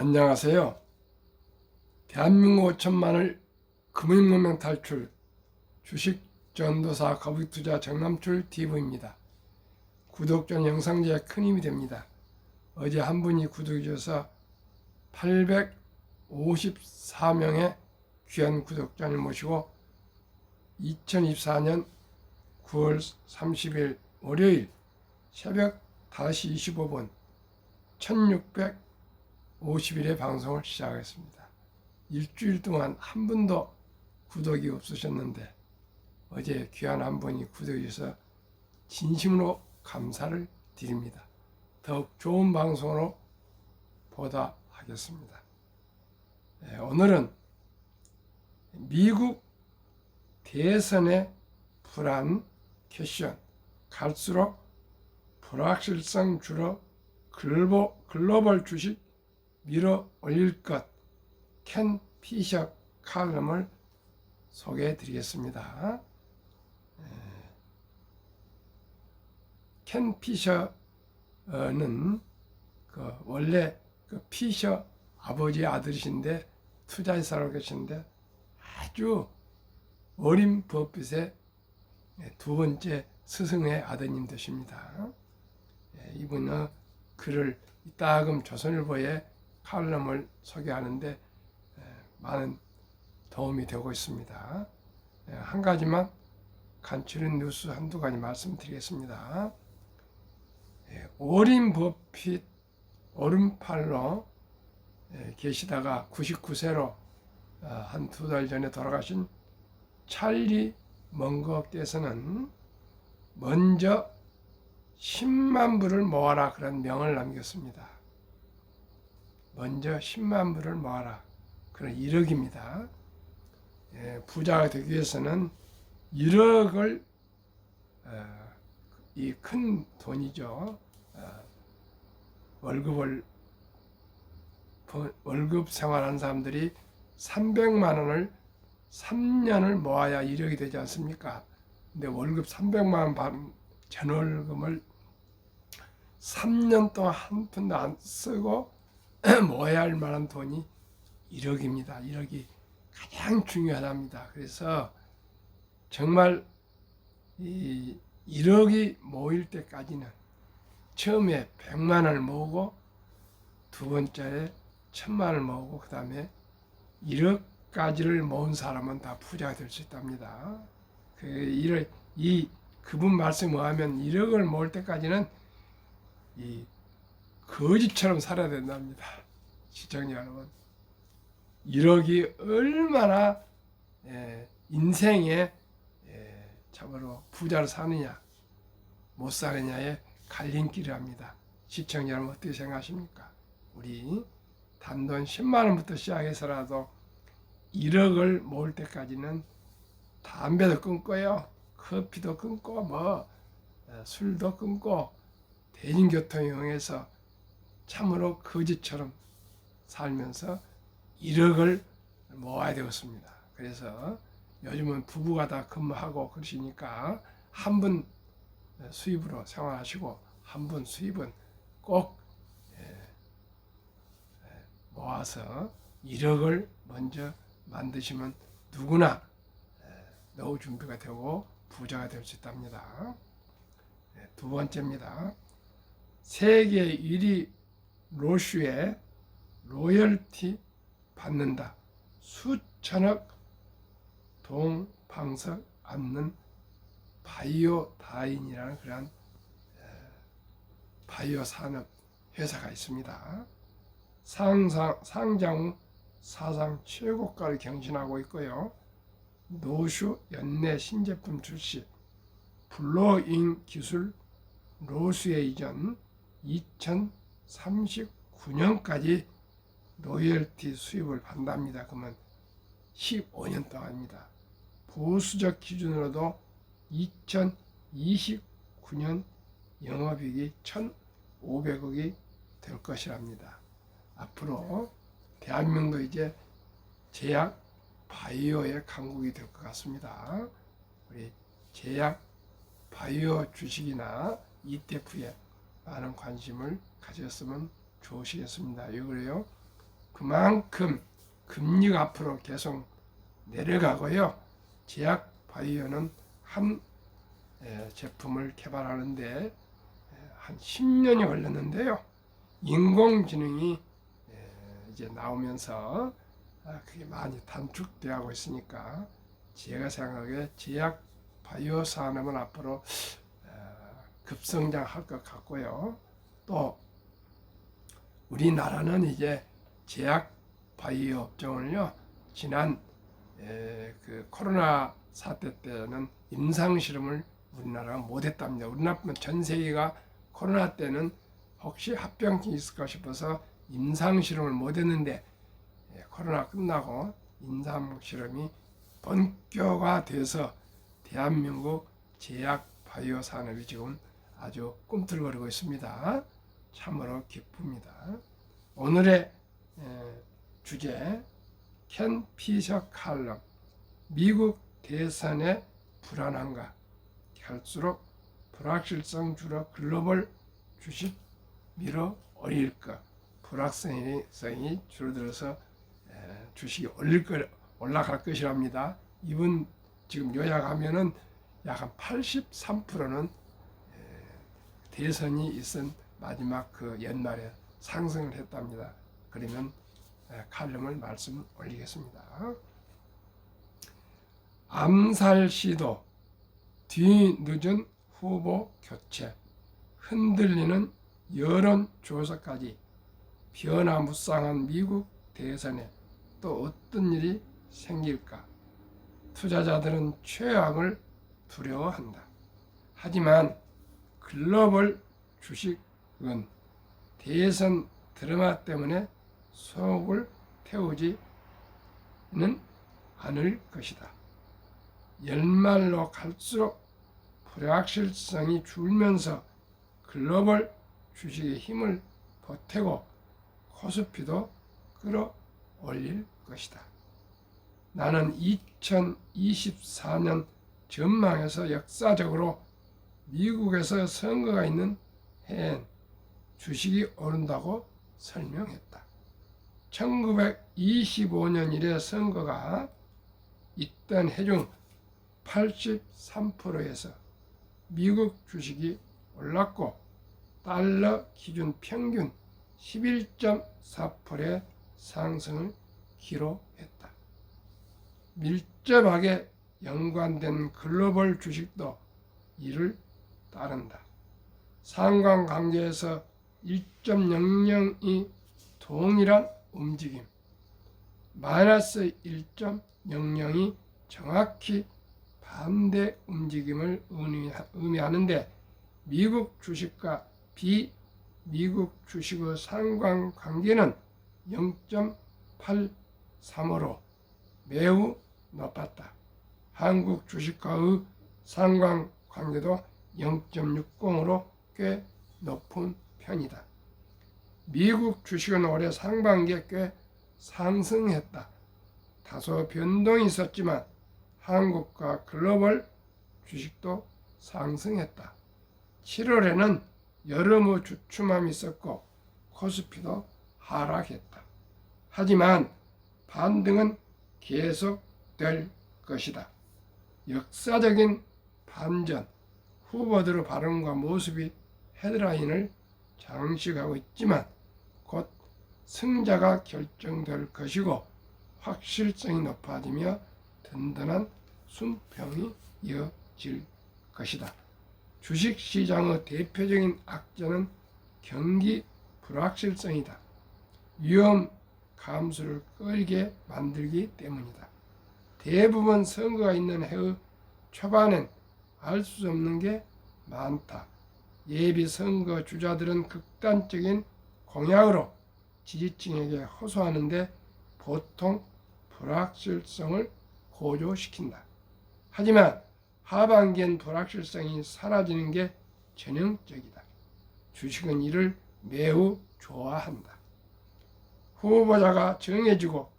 안녕하세요. 대한민국 5천만을 금융문명 탈출 주식 전도사 거북투자 정남출 TV입니다. 구독 전 영상 제작 큰 힘이 됩니다. 어제 한 분이 구독해 주셔서 854명의 귀한 구독자를 모시고 2024년 9월 30일 월요일 새벽 5시 25분 1650일의 방송을 시작하겠습니다. 일주일 동안 한 분도 구독이 없으셨는데 어제 귀한 한 분이 구독해 주셔서 진심으로 감사를 드립니다. 더욱 좋은 방송으로 보답하겠습니다. 오늘은 미국 대선의 불안 퀘션, 갈수록 불확실성 줄어 글로벌 주식 밀어 올릴 것, 켄 피셔 칼럼을 소개해 드리겠습니다. 켄 피셔는 원래 피셔 아버지의 아들이신데 투자에 살고 계신데 아주 워린 버핏의 두 번째 스승의 아드님 되십니다. 이분은 글을 이따금 조선일보에 칼럼을 소개하는데 많은 도움이 되고 있습니다. 한 가지만 간추린 뉴스 한두 가지 말씀드리겠습니다. 워린 버핏 오른팔로 계시다가 99세로 한 두 달 전에 돌아가신 찰리 먼거께서는 먼저 10만 불을 모아라 그런 명을 남겼습니다. 먼저 10만 불을 모아라. 그런 1억입니다. 부자가 되기 위해서는 1억을 이 큰 돈이죠. 월급 생활하는 사람들이 300만 원을 3년을 모아야 1억이 되지 않습니까? 근데 월급 300만 원 전월금을 3년 동안 한 푼도 안 쓰고 모아야 할 만한 돈이 1억입니다. 1억이 가장 중요하답니다. 그래서 정말 이 1억이 모일 때까지는 처음에 100만 원을 모으고 두 번째에 1000만 원을 모으고 그 다음에 1억까지를 모은 사람은 다 부자가 될 수 있답니다. 그분 말씀 뭐하면 1억을 모을 때까지는 이 거지처럼 살아야 된답니다. 시청자 여러분, 1억이 얼마나 인생에 참으로 부자로 사느냐 못 사느냐의 갈림길이랍니다. 시청자 여러분 어떻게 생각하십니까? 우리 단돈 10만 원부터 시작해서라도 1억을 모을 때까지는 담배도 끊고요, 커피도 끊고 술도 끊고 대중교통 이용해서 참으로 거지처럼 살면서 1억을 모아야 되었습니다. 그래서 요즘은 부부가 다 근무하고 그러시니까 한 분 수입으로 생활하시고 한 분 수입은 꼭 모아서 1억을 먼저 만드시면 누구나 노후 준비가 되고 부자가 될 수 있답니다. 두 번째입니다. 세계 1위 로슈에 로열티 받는다. 수천억 동방석 않는 바이오다인이라는 그런 바이오 산업 회사가 있습니다. 상장 후 사상 최고가를 경신하고 있고요. 노슈 연내 신제품 출시, 블로잉 기술 로스에 이전 2039년까지 로열티 수입을 받답니다. 그러면 15년 동안입니다. 보수적 기준으로도 2029년 영업이익이 1,500억이 될 것이랍니다. 앞으로 대한민국도 이제 제약 바이오의 강국이 될 것 같습니다. 우리 제약 바이오 주식이나 ETF에 많은 관심을 가졌으면 좋으시겠습니다. 왜 그래요? 그만큼 금리가 앞으로 계속 내려가고요. 제약 바이오는 한 제품을 개발하는데 한 10년이 걸렸는데요. 인공지능이 이제 나오면서 그게 많이 단축되고 있으니까 제가 생각하기에 제약 바이오 산업은 앞으로 급성장할 것 같고요. 또 우리나라는 이제 제약 바이오 업종을요, 지난 그 코로나 사태 때는 임상 실험을 우리나라가 못했답니다. 우리나라뿐만 전 세계가 코로나 때는 혹시 합병증이 있을까 싶어서 임상 실험을 못했는데 코로나 끝나고 임상 실험이 본격화돼서 대한민국 제약 바이오 산업이 지금 아주 꿈틀거리고 있습니다. 참으로 기쁩니다. 오늘의 주제 켄 피셔 칼럼, 미국 대선의 불안함과 갈수록 불확실성 줄어 글로벌 주식 밀어 올릴 것, 불확실성이 줄어들어서 주식이 올라갈 것이랍니다. 이분 지금 요약하면은 약 한 83%는 대선이 있은 마지막 그 연말에 상승을 했답니다. 그러면 칼럼을 말씀 올리겠습니다. 암살 시도, 뒤늦은 후보 교체, 흔들리는 여론조사까지 변화무쌍한 미국 대선에 또 어떤 일이 생길까? 투자자들은 최악을 두려워한다. 하지만 글로벌 주식은 대선 드라마 때문에 속을 태우지는 않을 것이다. 연말로 갈수록 불확실성이 줄면서 글로벌 주식의 힘을 보태고 코스피도 끌어올릴 것이다. 나는 2024년 전망에서 역사적으로 미국에서 선거가 있는 해엔 주식이 오른다고 설명했다. 1925년 이래 선거가 있던 해 중 83%에서 미국 주식이 올랐고 달러 기준 평균 11.4%의 상승을 기록했다. 밀접하게 연관된 글로벌 주식도 이를 따른다. 상관관계에서 1.00이 동일한 움직임, 마이너스 1.00이 정확히 반대 움직임을 의미하는데 미국 주식과 비미국 주식의 상관관계는 0.83으로 매우 높았다. 한국 주식과의 상관관계도 0.60으로 꽤 높은 편이다. 미국 주식은 올해 상반기에 꽤 상승했다. 다소 변동이 있었지만 한국과 글로벌 주식도 상승했다. 7월에는 여름의 주춤함이 있었고 코스피도 하락했다. 하지만 반등은 계속될 것이다. 역사적인 반전, 후보들의 발언과 모습이 헤드라인을 장식하고 있지만 곧 승자가 결정될 것이고 확실성이 높아지며 든든한 순평이 이어질 것이다. 주식시장의 대표적인 악재는 경기 불확실성이다. 위험 감소를 끌게 만들기 때문이다. 대부분 선거가 있는 해의 초반엔 알 수 없는 게 많다. 예비 선거 주자들은 극단적인 공약으로 지지층에게 호소하는데 보통 불확실성을 고조시킨다. 하지만 하반기엔 불확실성이 사라지는 게 전형적이다. 주식은 이를 매우 좋아한다. 후보자가 정해지고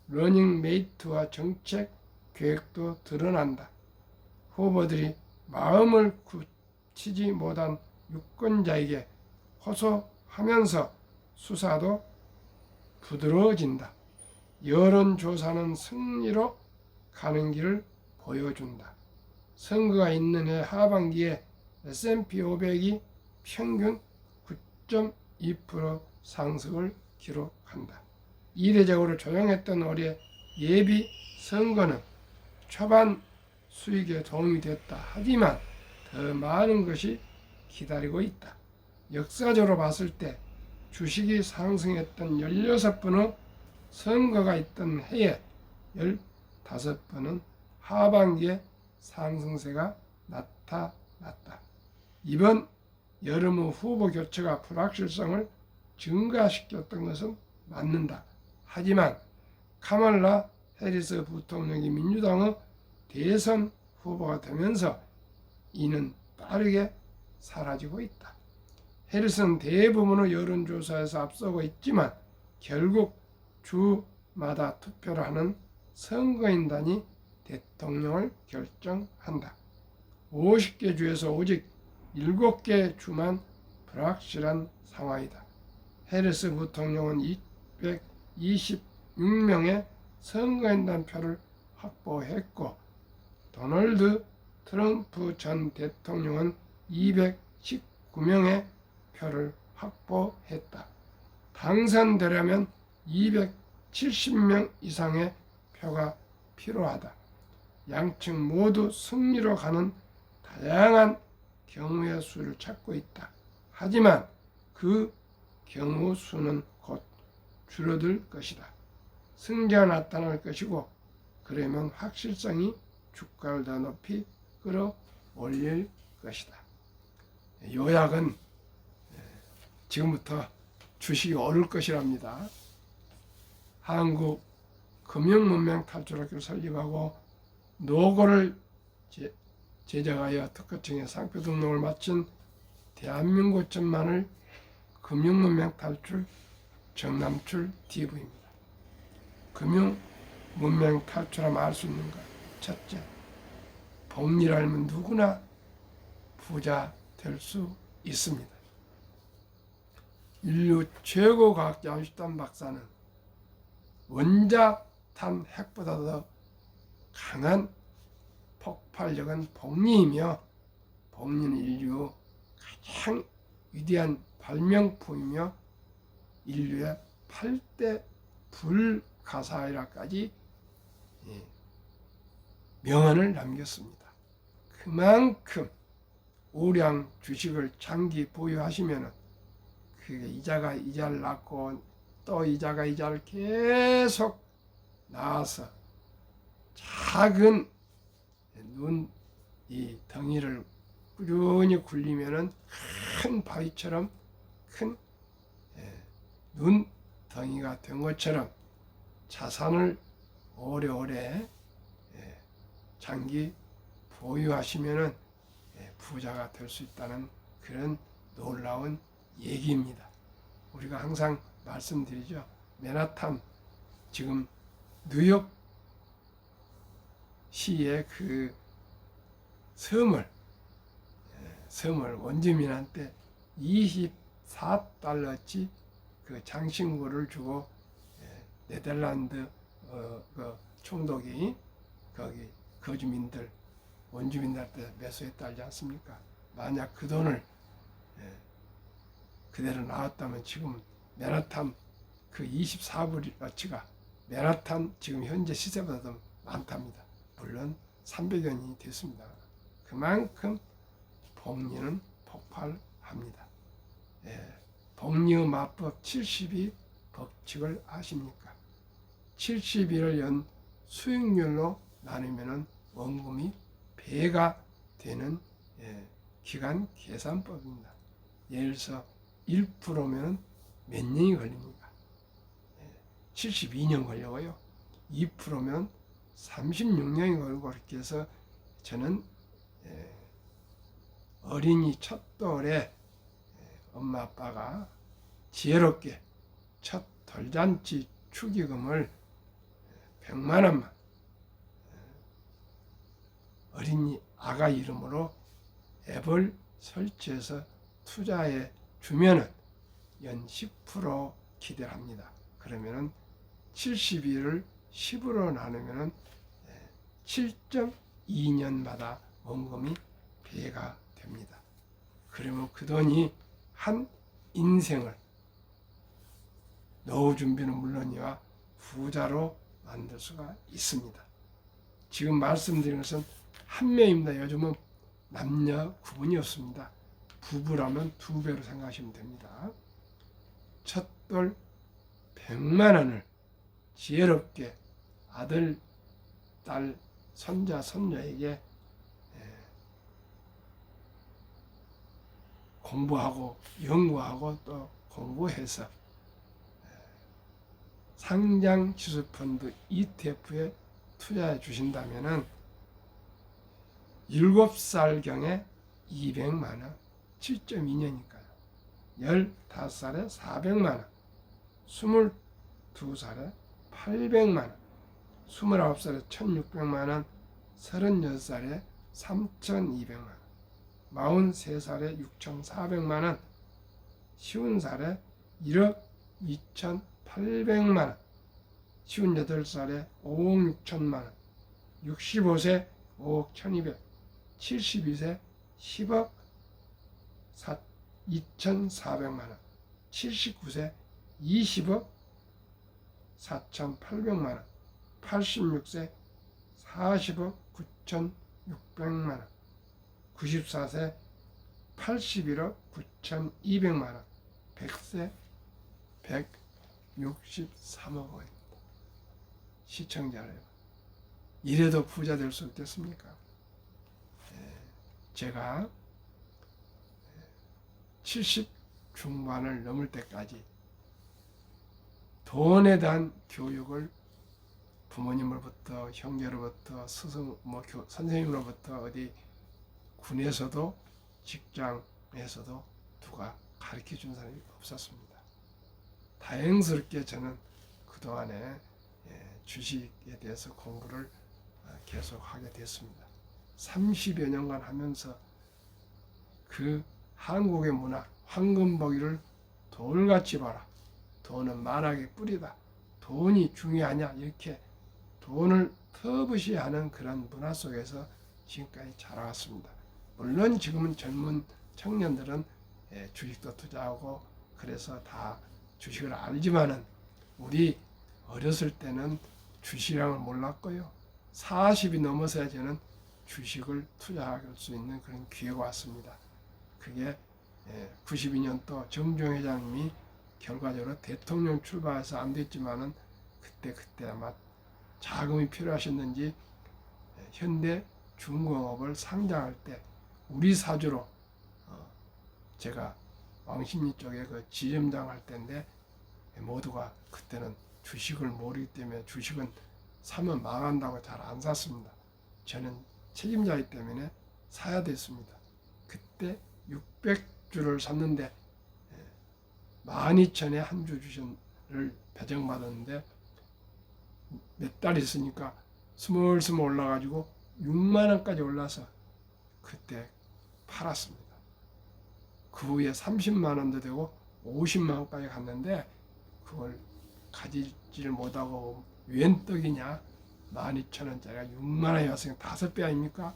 러닝메이트와 정책 계획도 드러난다. 후보들이 마음을 굳히지 못한 유권자에게 호소하면서 수사도 부드러워진다. 여론조사는 승리로 가는 길을 보여준다. 선거가 있는 해 하반기에 S&P 500이 평균 9.2% 상승을 기록한다. 이례적으로 조용했던 올해 예비 선거는 초반 수익에 도움이 됐다. 하지만 더 많은 것이 기다리고 있다. 역사적으로 봤을 때 주식이 상승했던 16번의 선거가 있던 해에 15번은 하반기에 상승세가 나타났다. 이번 여름의 후보 교체가 불확실성을 증가시켰던 것은 맞는다. 하지만 카말라 해리스 부통령이 민주당의 대선 후보가 되면서 이는 빠르게 사라지고 있다. 해리스는 대부분의 여론조사에서 앞서고 있지만 결국 주마다 투표를 하는 선거인단이 대통령을 결정한다. 50개 주에서 오직 7개 주만 불확실한 상황이다. 해리스 부통령은 226명의 선거인단 표를 확보했고 도널드 트럼프 전 대통령은 219명의 표를 확보했다. 당선되려면 270명 이상의 표가 필요하다. 양측 모두 승리로 가는 다양한 경우의 수를 찾고 있다. 하지만 그 경우 수는 곧 줄어들 것이다. 승자가 나타날 것이고 그러면 확실성이 주가를 더 높이 끌어올릴 것이다. 요약은 지금부터 주식이 오를 것이랍니다. 한국 금융문명 탈출학교를 설립하고 노고를 제작하여 특허청에 상표 등록을 마친 대한민국 천만을 금융문명 탈출 정남출 TV입니다. 금융문명 탈출하면 알 수 있는 것. 첫째, 복리를 알면 누구나 부자 될 수 있습니다. 인류 최고 과학자 아인슈타인 박사는 원자탄 핵보다 더 강한 폭발력은 복리이며 복리는 인류 가장 위대한 발명품이며 인류의 8대 불가사이라까지 명언을 남겼습니다. 그만큼 우량 주식을 장기 보유하시면 그게 이자를 낳고 또 이자를 계속 낳아서 작은 이 덩이를 꾸준히 굴리면은 큰 바위처럼 큰 눈 덩이가 된 것처럼 자산을 오래오래 장기 보유하시면은 부자가 될 수 있다는 그런 놀라운 얘기입니다. 우리가 항상 말씀드리죠. 맨하탄 지금 뉴욕 시의 그 섬을 원주민한테 24달러치 그 장신구를 주고 네덜란드 그 총독이 거기 거주민들 원주민들한테 매수했다 하지 않습니까? 만약 그 돈을 그대로 나왔다면 지금 맨하탄 그 24불어치가 맨하탄 지금 현재 시세보다 더 많답니다. 물론 300원이 됐습니다. 그만큼 복리는 폭발합니다. 복리의 마법 72 법칙을 아십니까? 72를 연 수익률로 나누면 원금이 배가 되는 기간 계산법입니다. 예를 들어서 1%면 몇 년이 걸립니까? 72년 걸려요. 2%면 36년이 걸리고 이렇게 해서 저는 어린이 첫 돌에 엄마 아빠가 지혜롭게 첫 돌잔치 축의금을 100만 원만 어린이 아가 이름으로 앱을 설치해서 투자해 주면은 연 10% 기대를 합니다. 그러면은 72를 10으로 나누면은 7.2년마다 원금이 배가 됩니다. 그러면 그 돈이 한 인생을 노후 준비는 물론이와 부자로 만들 수가 있습니다. 지금 말씀드린 것은 한 명입니다. 요즘은 남녀 구분이 없습니다. 부부라면 2배로 생각하시면 됩니다. 첫돌 100만 원을 지혜롭게 아들, 딸, 손자, 손녀에게 공부하고 연구하고 또 공부해서 상장지수펀드 ETF에 투자해 주신다면은 7살경에 200만 원, 7.2년이니까요. 15살에 400만 원, 22살에 800만 원, 29살에 1600만 원, 36살에 3200만 원, 43살에 6400만 원, 50살에 1억 2800만 원, 58살에 5억 6천만 원, 65세 5억 1200, 72세 10억 2400만 원, 79세 20억 4800만 원, 86세 40억 9600만 원, 94세 81억 9200만 원, 100세 163억 원입니다. 시청자를 이래도 부자 될 수 없겠습니까? 제가 70 중반을 넘을 때까지 돈에 대한 교육을 부모님으로부터, 형제로부터, 스승, 선생님으로부터 어디 군에서도 직장에서도 누가 가르쳐 준 사람이 없었습니다. 다행스럽게 저는 그동안에 주식에 대해서 공부를 계속 하게 됐습니다. 30여 년간 하면서 그 한국의 문화, 황금보기를 돌같이 봐라. 돈은 만악의 뿌리다. 돈이 중요하냐 이렇게 돈을 터부시하는 그런 문화 속에서 지금까지 자라왔습니다. 물론 지금은 젊은 청년들은 주식도 투자하고 그래서 다 주식을 알지만은 우리 어렸을 때는 주식이랑을 몰랐고요. 40이 넘어서야 저는 주식을 투자할 수 있는 그런 기회가 왔습니다. 그게 92년도 정종 회장님이 결과적으로 대통령 출마해서 안 됐지만은 그때 아마 자금이 필요하셨는지 현대 중공업을 상장할 때 우리 사주로 제가 왕십리 쪽에 그 지점장 할 때인데 모두가 그때는 주식을 모르기 때문에 주식은 사면 망한다고 잘 안 샀습니다. 저는 책임자이기 때문에 사야 됐습니다. 그때 600주를 샀는데 12,000에 한 주 주식을 배정받았는데 몇 달 있으니까 스물스물 올라가지고 6만 원까지 올라서 그때 팔았습니다. 그 후에 30만 원도 되고 50만 원까지 갔는데 그걸 가지지를 못하고 웬 떡이냐 12,000원짜리가 6만 원이 왔으니까 5배 아닙니까?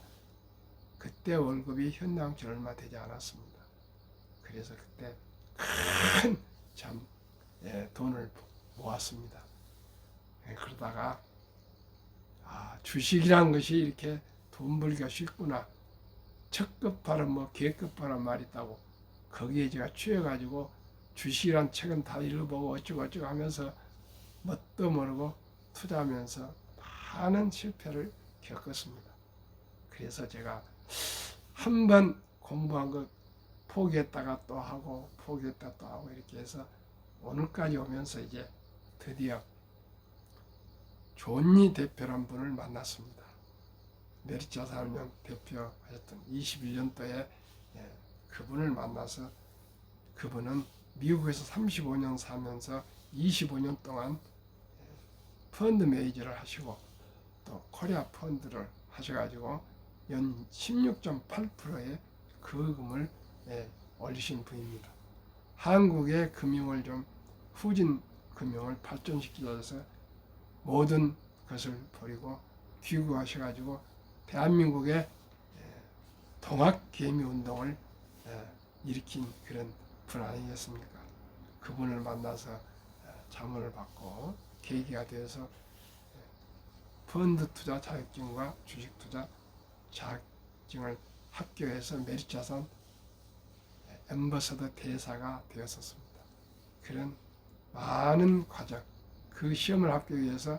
그때 월급이 현황치 얼마 되지 않았습니다. 그래서 그때 큰 참 돈을 모았습니다. 그러다가 주식이란 것이 이렇게 돈 벌기가 쉽구나. 척급파란 계급파란 말이 있다고 거기에 제가 취해가지고 주식이란 책은 다 읽어보고 어쩌고 하면서 뭣도 모르고 투자하면서 많은 실패를 겪었습니다. 그래서 제가 한번 공부한 거 포기했다가 또 하고 포기했다가 또 하고 이렇게 해서 오늘까지 오면서 이제 드디어 존니 대표란 분을 만났습니다. 메리츠자산운용 대표하셨던 21년도에 그분을 만나서 그분은 미국에서 35년 사면서 25년 동안 펀드 매니저를 하시고 또 코리아 펀드를 하셔가지고 연 16.8%의 거금을 올리신 분입니다. 한국의 금융을 좀 후진 금융을 발전시키자 해서 모든 것을 버리고 귀국하셔가지고 대한민국의 동학개미운동을 일으킨 그런 분 아니겠습니까? 그분을 만나서 자문을 받고 계기가 되어서 펀드 투자 자격증과 주식 투자 자격증을 합격해서 메리트자산 앰버서더 대사가 되었었습니다. 그런 많은 과정, 그 시험을 합격하기 위해서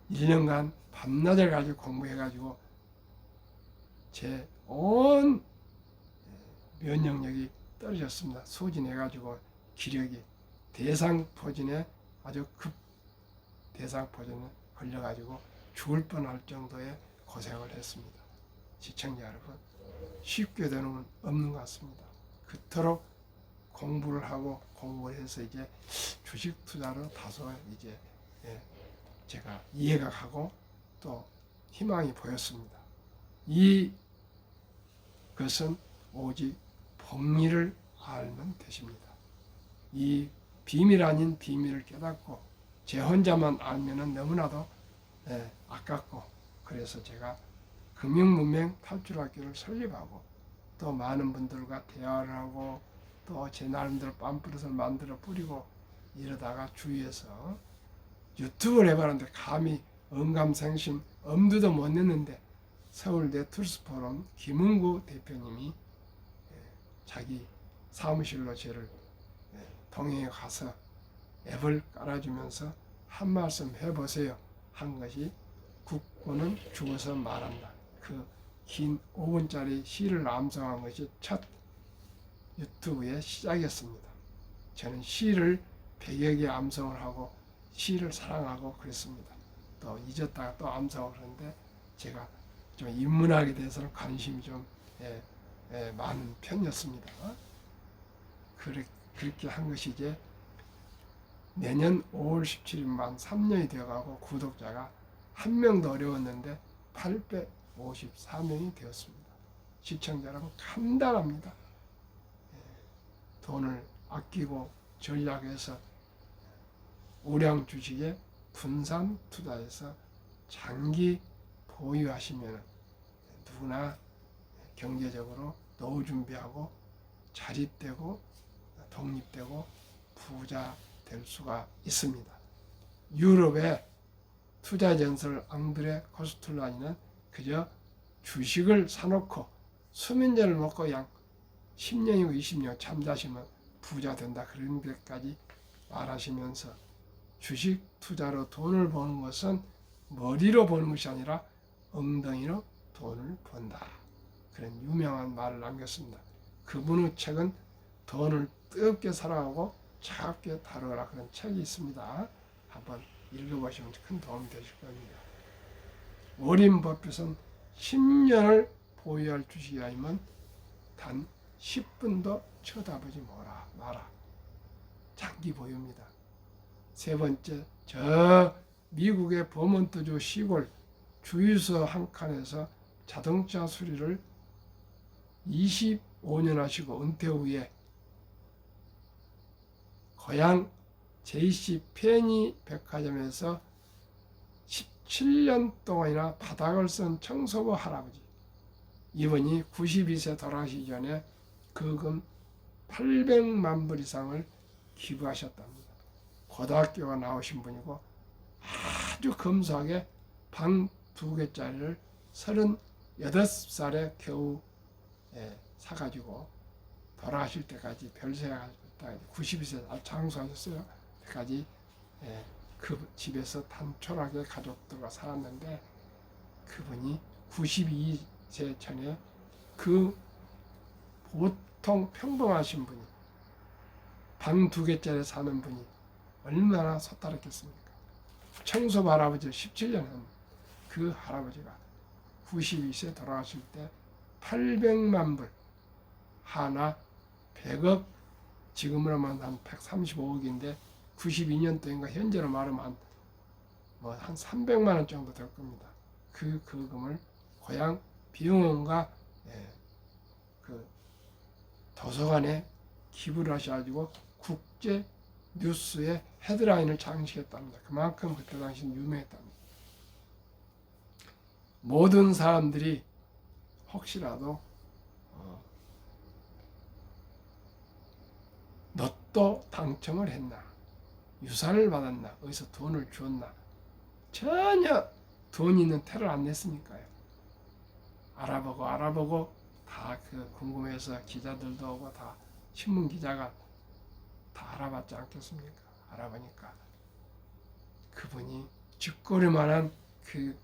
1년간 밤낮을 가지고 공부해가지고 제 온 면역력이 떨어졌습니다. 소진해가지고 기력이 대상포진에 아주 급 대상포진에 걸려가지고 죽을 뻔할 정도의 고생을 했습니다. 시청자 여러분, 쉽게 되는 건 없는 것 같습니다. 그토록 공부를 하고 공부를 해서 이제 주식 투자로 다소 이제 제가 이해가 가고 또 희망이 보였습니다. 이것은 오직 복리를 알면 되십니다. 이 비밀 아닌 비밀을 깨닫고 제 혼자만 알면은 너무나도 아깝고, 그래서 제가 금융문맹 탈출학교를 설립하고 또 많은 분들과 대화를 하고 또 제 나름대로 팜플렛을 만들어 뿌리고 이러다가 주위에서 유튜브를 해봤는데 감히 언감생심 엄두도 못 냈는데 서울대 투스포럼 김은구 대표님이 자기 사무실로 저를 동행해 가서 앱을 깔아주면서 한 말씀 해보세요 한 것이 국고는 죽어서 말한다. 그 긴 5분짜리 시를 암송한 것이 첫 유튜브의 시작이었습니다. 저는 시를 100여 개 암송을 하고 시를 사랑하고 그랬습니다. 또 잊었다가 또 암송을 하는데 제가 좀 인문학에 대해서는 관심이 좀 많은 편이었습니다. 그렇게 한 것이 이제 내년 5월 17일 만 3년이 되어가고 구독자가 한 명도 어려웠는데 854명이 되었습니다. 시청자 여러분 간단합니다. 돈을 아끼고 전략해서 우량 주식에 분산 투자해서 장기 보유하시면 누구나 경제적으로 노후 준비하고 자립되고 독립되고 부자 될 수가 있습니다. 유럽의 투자 전설 앙드레 코스툴라니는 그저 주식을 사놓고 수면제를 먹고 그냥 10년이고 20년 잠자시면 부자 된다 그런 데까지 말하시면서 주식 투자로 돈을 버는 것은 머리로 버는 것이 아니라 엉덩이로 돈을 번다. 그런 유명한 말을 남겼습니다. 그분의 책은 돈을 뜨겁게 사랑하고 차갑게 다루라 그런 책이 있습니다. 한번 읽어보시면 큰 도움이 되실 겁니다. 워린 버핏은 10년을 보유할 주식이 아니면 단 10분도 쳐다보지 마라. 장기 보유입니다. 세 번째, 저 미국의 버몬트주 시골 주유소 한 칸에서 자동차 수리를 25년 하시고 은퇴 후에 고향 JC 페니 백화점에서 17년 동안이나 바닥을 쓴 청소부 할아버지, 이분이 92세 돌아가시기 전에 거금 800만 불 이상을 기부하셨답니다. 고등학교가 나오신 분이고 아주 검소하게 방 2개짜리를 38살에 겨우 사가지고 돌아가실 때까지 별세하셨다. 92세 장수하셨어요. 그때까지 그 집에서 단촐하게 가족들과 살았는데 그분이 92세 전에 그 보통 평범하신 분이 방 2개짜리 사는 분이 얼마나 소탈했겠습니까? 청소부 할아버지를 17년 한 그 할아버지가 92세 돌아가실 때 800만 불 하나 100억, 지금으로 하면 한 135억인데 92년도인가 현재로 말하면 한 300만 원 정도 될 겁니다. 그 거금을 고향 비용원과 그 도서관에 기부를 하셔가지고 국제 뉴스의 헤드라인을 장식했답니다. 그만큼 그때 당시 유명했답니다. 모든 사람들이 혹시라도 로또 당첨을 했나, 유산을 받았나, 어디서 돈을 주었나, 전혀 돈 있는 태를 안 냈으니까요. 알아보고 다 그 궁금해서 기자들도 오고 다 신문 기자가 다 알아봤지 않겠습니까? 알아보니까 그분이 쥐꼬리만한 그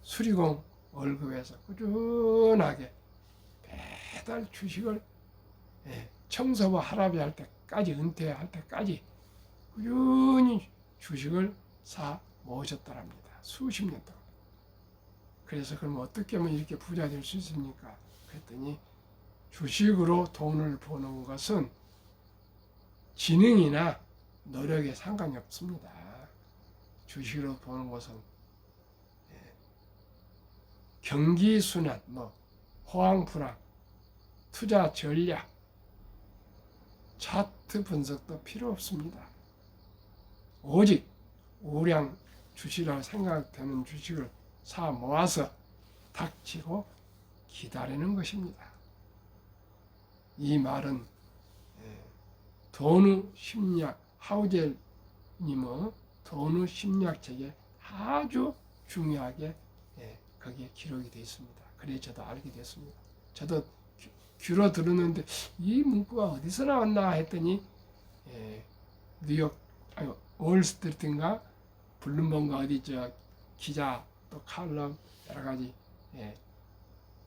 수리공 월급에서 꾸준하게 매달 주식을 청소부 할아버지 할 때까지, 은퇴할 때까지 꾸준히 주식을 사 모으셨더랍니다. 수십 년 동안. 그래서 그럼 어떻게 하면 이렇게 부자 될 수 있습니까? 그랬더니 주식으로 돈을 버는 것은 지능이나 노력에 상관이 없습니다. 주식으로 버는 것은 경기 순환, 호황 불황, 투자 전략, 차트 분석도 필요 없습니다. 오직 우량 주식이라고 생각되는 주식을 사 모아서 닥치고 기다리는 것입니다. 이 말은 도누 심리학, 하우젤님의 도누 심리학책에 아주 중요하게 거기에 기록이 되어 있습니다. 그래 저도 알게 됐습니다. 저도 귀로 들었는데 이 문구가 어디서 나왔나 했더니 뉴욕 월스트리트인가 블룸버그가 어디 기자 또 칼럼 여러 가지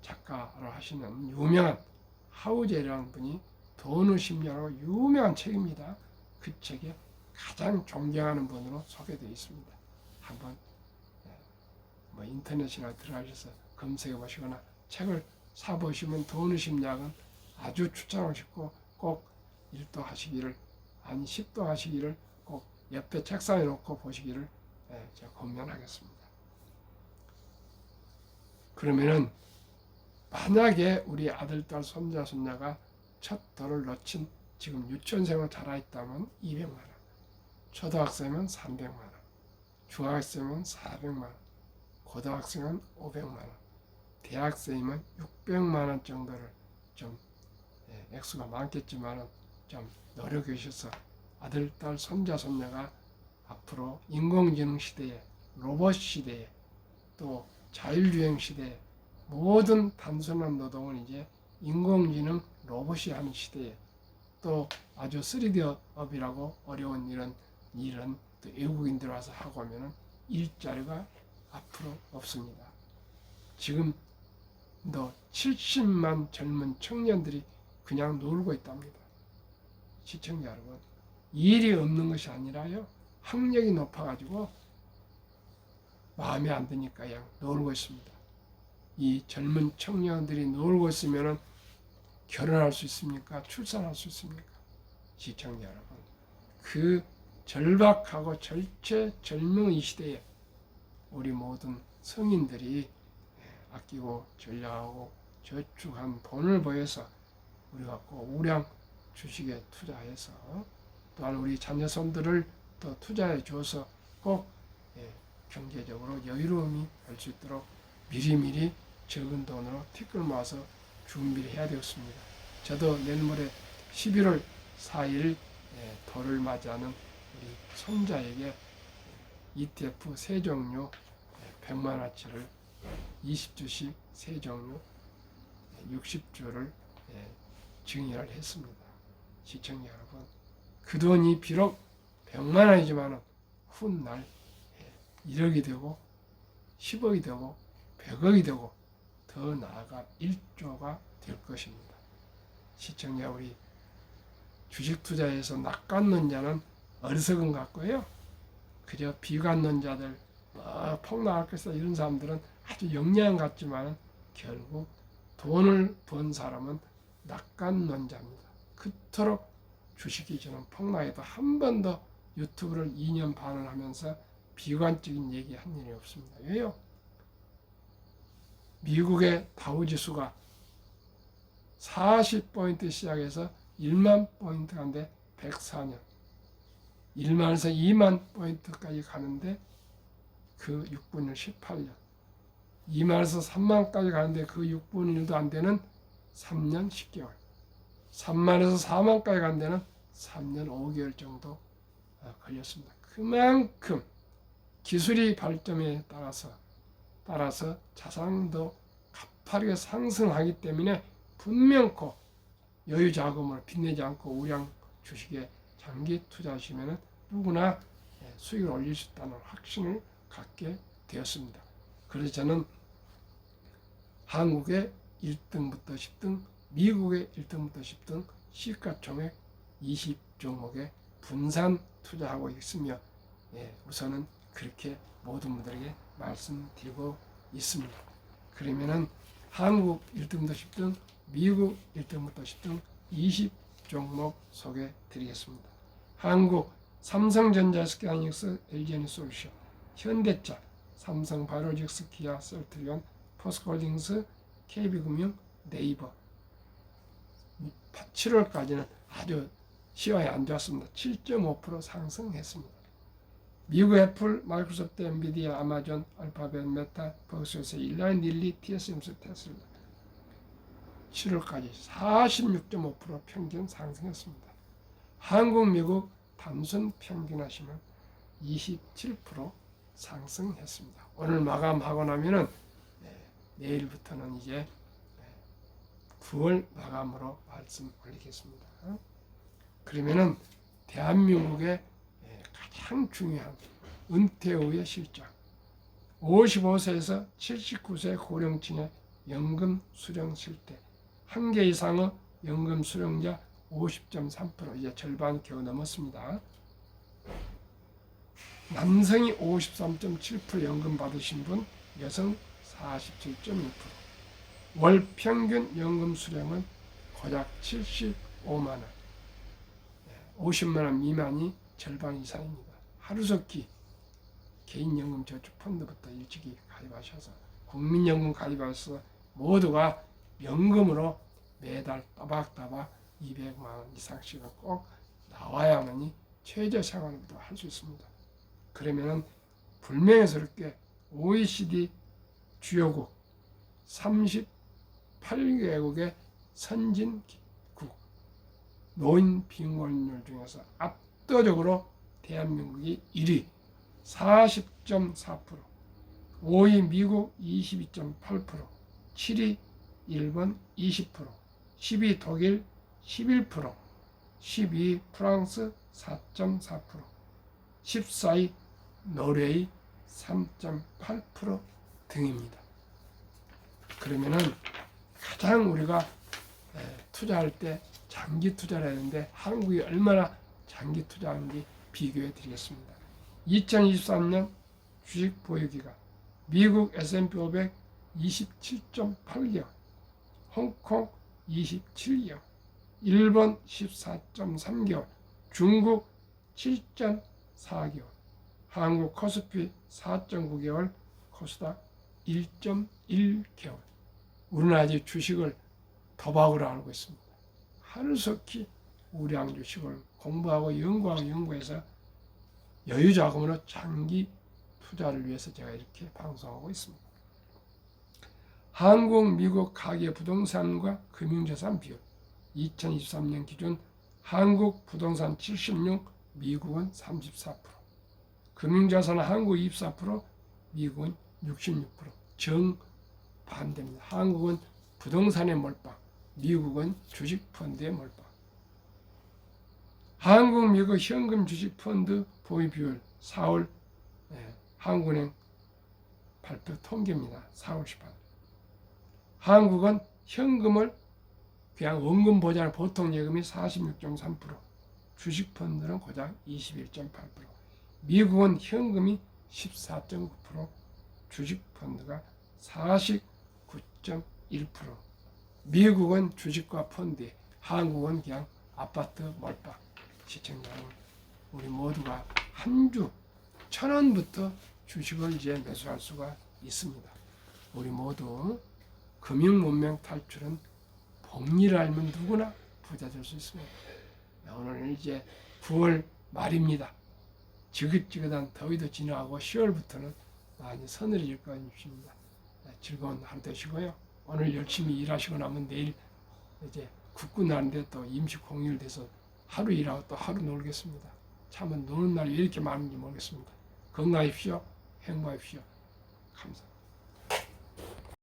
작가로 하시는 유명한 하우젤이라는 분이 도누 심리학으로 유명한 책입니다. 그 책에 가장 존경하는 분으로 소개되어 있습니다. 한번 인터넷이나 들어가셔서 검색해 보시거나 책을 사 보시면 도누 심리학은 아주 추천하고 싶고 꼭 1도 하시기를, 아니 10도 하시기를 꼭 옆에 책상에 놓고 보시기를 제가 권면하겠습니다. 그러면은 만약에 우리 아들, 딸, 손자, 손녀가 첫 돌을 놓친 지금 유치원생으로 자라있다면 200만 원, 초등학생은 300만 원, 중학생은 400만 원, 고등학생은 500만 원, 대학생이면 600만 원 정도를 좀 액수가 많겠지만 좀 노력해 주셔서 아들, 딸, 손자, 손녀가 앞으로 인공지능 시대에, 로봇 시대에, 또 자율주행 시대에 모든 단순한 노동은 이제 인공지능 로봇이 하는 시대에, 또 아주 3D 업이라고 어려운 이런 일은 또 외국인들 와서 하고 하면은 일자리가 앞으로 없습니다. 지금 너 70만 젊은 청년들이 그냥 놀고 있답니다. 시청자 여러분, 일이 없는 것이 아니라요, 학력이 높아가지고 마음에 안 드니까 그냥 놀고 있습니다. 이 젊은 청년들이 놀고 있으면 결혼할 수 있습니까? 출산할 수 있습니까? 시청자 여러분, 그 절박하고 절체절명 이 시대에 우리 모든 성인들이 아끼고 전략하고 저축한 돈을 보여서 우리가 꼭 우량 주식에 투자해서 또한 우리 자녀손들을 또 투자해 줘서 꼭 경제적으로 여유로움이 할 수 있도록 미리미리 적은 돈으로 티끌 모아서 준비를 해야 되겠습니다. 저도 내일 모레 11월 4일 돌을 맞이하는 우리 손자에게 ETF 세 종류 100만원치를 20주씩 세 종류 60주를 증여를 했습니다. 시청자 여러분, 그 돈이 비록 100만원이지만 훗날 1억이 되고 10억이 되고 100억이 되고 더 나아가 1조가 될 것입니다. 시청자, 우리 주식 투자에서 낚아놓은 자는 어리석은 것 같고요. 그저 비관론 자들, 폭락할 것이다 이런 사람들은 아주 영리한 것 같지만 결국 돈을 번 사람은 낚아놓은 자입니다. 그토록 주식이 저는 폭락해도 한 번도 유튜브를 2년 반을 하면서 비관적인 얘기 한 일이 없습니다. 왜요? 미국의 다우지수가 40포인트 시작해서 1만 포인트 간데 104년, 1만에서 2만 포인트까지 가는데 그 6분의 1 18년, 2만에서 3만까지 가는데 그 6분의 1도 안 되는 3년 10개월, 3만에서 4만까지 가는 데는 3년 5개월 정도 걸렸습니다. 그만큼 기술이 발전에 따라서 자산도 가파르게 상승하기 때문에 분명코 여유 자금을 빚내지 않고 우량 주식에 장기 투자하시면 누구나 수익을 올릴 수 있다는 확신을 갖게 되었습니다. 그래서 저는 한국의 1등부터 10등, 미국의 1등부터 10등 시가총액 20종목에 분산 투자하고 있으며 우선은 그렇게 모든 분들에게 말씀드리고 있습니다. 그러면은 한국 1등부터 10등, 미국 1등부터 10등 20종목 소개해 드리겠습니다. 한국 삼성전자, SK하이닉스, LG에너지솔루션, 현대차, 삼성 바이오로직스, 기아, 셀트리온, 포스코홀딩스, KB금융, 네이버 7월까지는 아주 시황이 안 좋았습니다. 7.5% 상승했습니다. 미국 애플, 마이크로소프트, 엔비디아, 아마존, 알파벳, 메타, 버그소스, 일라인, 릴리, TSMC, 테슬라 7월까지 46.5% 평균 상승했습니다. 한국, 미국 단순 평균하시면 27% 상승했습니다. 오늘 마감하고 나면은 내일부터는 이제 9월 마감으로 말씀 올리겠습니다. 그러면은 대한민국의 가장 중요한 은퇴 후의 실적, 55세에서 79세 고령층의 연금 수령 실태, 1개 이상의 연금 수령자 50.3%, 이제 절반 겨우 넘었습니다. 남성이 53.7% 연금 받으신 분, 여성 47.2%. 월 평균 연금 수령은 고작 75만 원. 50만 원 미만이 절반 이상입니다. 하루속히 개인연금 저축펀드부터 일찍이 가입하셔서 국민연금 가입하셔서 모두가 연금으로 매달 따박따박 200만 원 이상씩은 꼭 나와야만이 최저 생활도 할 수 있습니다. 그러면은 불명예스럽게 OECD 주요국 38개국의 선진국 노인 빈곤율 중에서 압도적으로 대한민국이 1위 40.4%, 5위 미국 22.8%, 7위 일본 20%, 10위 독일 11%, 12위 프랑스 4.4%, 14위 노르웨이 3.8% 등입니다. 그러면은 가장 우리가 투자할 때 장기 투자를 했는데 한국이 얼마나 장기 투자하는지 비교해 드리겠습니다. 2023년 주식 보유기간 미국 S&P 500 27.8개월, 홍콩 27개월, 일본 14.3개월, 중국 7.4개월, 한국 코스피 4.9개월, 코스닥 1.1개월. 우리는 아직 주식을 도박으로 알고 있습니다. 하루속히 우량 주식을 공부하고 연구해서 여유 자금으로 장기 투자를 위해서 제가 이렇게 방송하고 있습니다. 한국, 미국 가계 부동산과 금융자산 비율 2023년 기준 한국 부동산 76, 미국은 34%, 금융자산은 한국 24%, 미국은 66%. 정반대입니다. 한국은 부동산에 몰빵, 미국은 주식 펀드에 몰빵. 한국, 미국 현금 주식 펀드 보유 비율 4월 한국은행 발표 통계입니다. 4월 18일. 한국은 현금을 그냥 원금 보장 보통 예금이 46.3%, 주식 펀드는 고작 21.8%, 미국은 현금이 14.9%, 주식 펀드가 49.1%. 미국은 주식과 펀드, 한국은 그냥 아파트 몰빵. 시청자 여러분, 우리 모두가 한 주 1,000원부터 주식을 이제 매수할 수가 있습니다. 우리 모두 금융 문명 탈출은 복리를 알면 누구나 부자 될 수 있습니다. 오늘 이제 9월 말입니다. 지긋지긋한 더위도 지나가고 10월부터는 많이 서늘해질 것입니다. 즐거운 하루 되시고요. 오늘 열심히 일하시고 나면 내일 이제 국군날인데 또 임시 공휴일 돼서 하루 일하고 또 하루 놀겠습니다. 참은 노는 날이 왜 이렇게 많은지 모르겠습니다. 건강하십시오. 행복하십시오. 감사합니다.